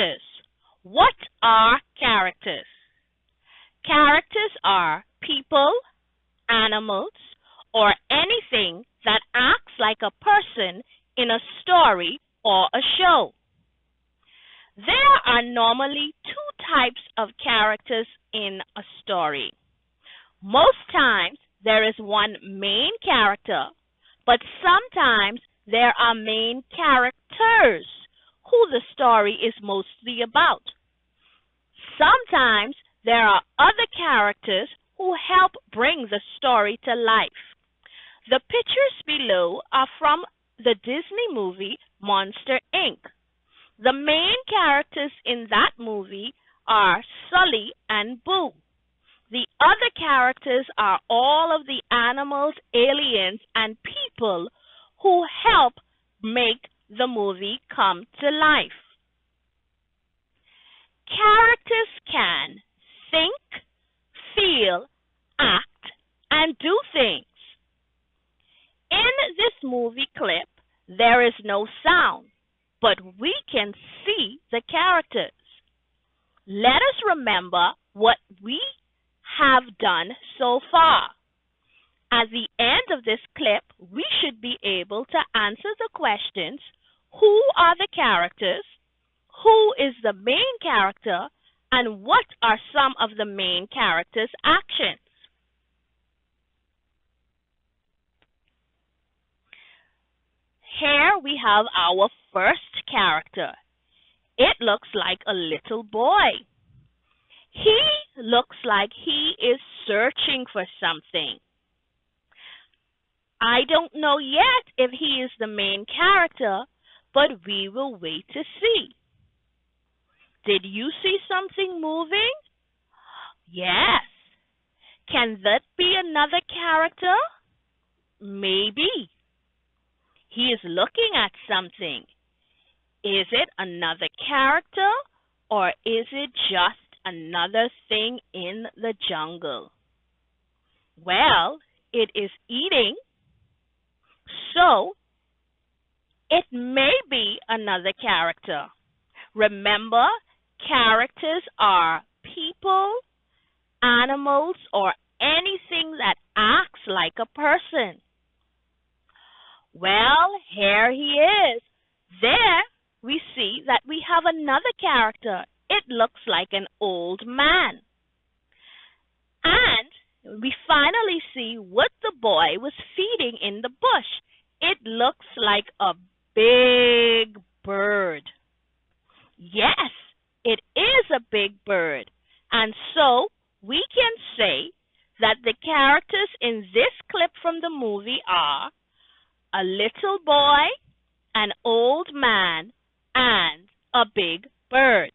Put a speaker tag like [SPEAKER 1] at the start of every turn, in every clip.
[SPEAKER 1] Characters. What are characters? Characters are people, animals, or anything that acts like a person in a story or a show. There are normally two types of characters in a story. Most times there is one main character, but sometimes there are main characters who the story is mostly about. Sometimes there are other characters who help bring the story to life. The pictures below are from the Disney movie Monster Inc. The main characters in that movie are Sully and Boo. The other characters are all of the animals, aliens, and people who help make the movie come to life. Characters can think, feel, act, and do things. In this movie clip, there is no sound, but we can see the characters. Let us remember what we have done so far. At the end of this clip, we should be able to answer the questions: who are the characters? Who is the main character? And what are some of the main character's actions? Here we have our first character. It looks like a little boy. He looks like he is searching for something. I don't know yet if he is the main character, but we will wait to see. Did you see something moving? Yes. Can that be another character? Maybe. He is looking at something. Is it another character or is it just another thing in the jungle? Well, it is eating, so it may be another character. Remember, characters are people, animals, or anything that acts like a person. Well, here he is. There we see that we have another character. It looks like an old man. And we finally see what the boy was feeding in the bush. It looks like a big bird. Yes, it is a big bird. And so we can say that the characters in this clip from the movie are a little boy, an old man, and a big bird.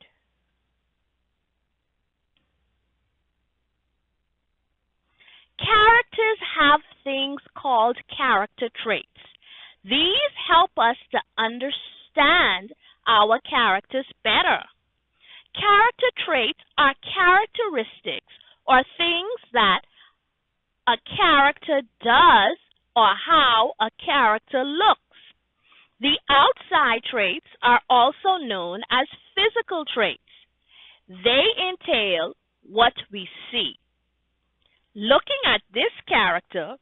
[SPEAKER 1] Characters have things called character traits. These help us to understand our characters better. Character traits are characteristics or things that a character does or how a character looks. The outside traits are also known as physical traits. They entail what we see. Looking at this character,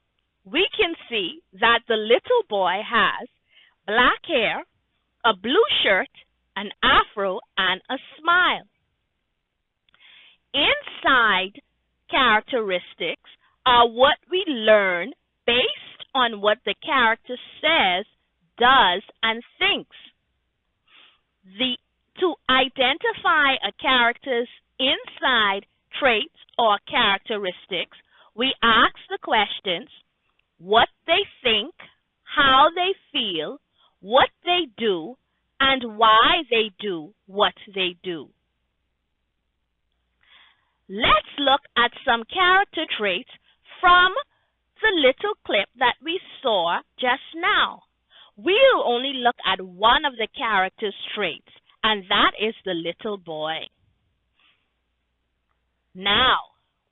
[SPEAKER 1] we can see that the little boy has black hair, a blue shirt, an afro, and a smile. Inside characteristics are what we learn based on what the character says, does, and thinks. To identify a character's inside traits or characteristics, we ask the questions: what they think, how they feel, what they do, and why they do what they do. Let's look at some character traits from the little clip that we saw just now. We'll only look at one of the character's traits, and that is the little boy. Now,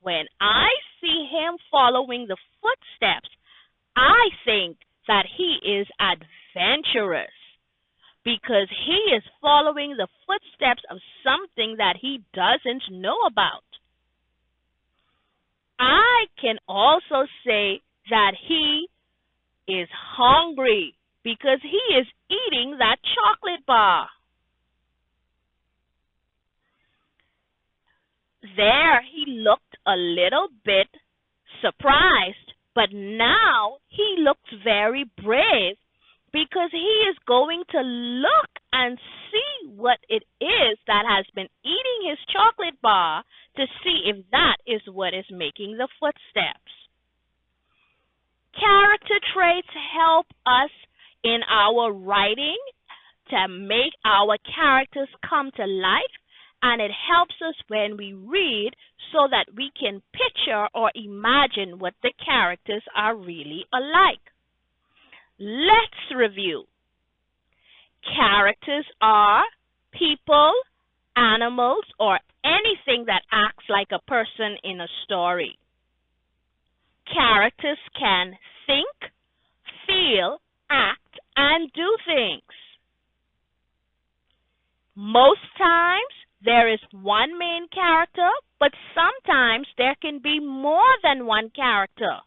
[SPEAKER 1] when I see him following the footsteps, I think that he is adventurous. because he is following the footsteps of something that he doesn't know about. I can also say that he is hungry because he is eating that chocolate bar. There he looked a little bit surprised, but now he looks very brave because he is going to look and see what it is that has been eating his chocolate bar to see if that is what is making the footsteps. Character traits help us in our writing to make our characters come to life, and it helps us when we read so that we can picture or imagine what the characters are really alike. Let's review. Characters are people, animals, or anything that acts like a person in a story. Characters can think, feel, act, and do things. Most times there is one main character, but sometimes there can be more than one character.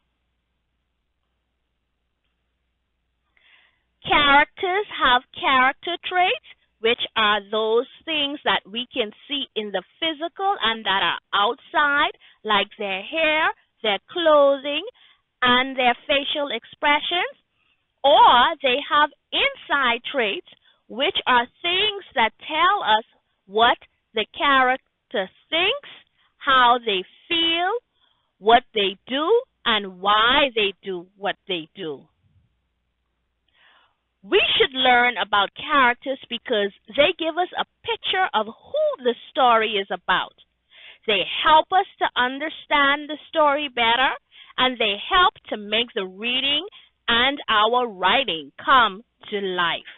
[SPEAKER 1] Characters have character traits, which are those things that we can see in the physical and that are outside, like their hair, their clothing, and their facial expressions. Or they have inside traits, which are things that tell us what the character thinks, how they feel, what they do, and why they do what they do. We should learn about characters because they give us a picture of who the story is about. They help us to understand the story better, and they help to make the reading and our writing come to life.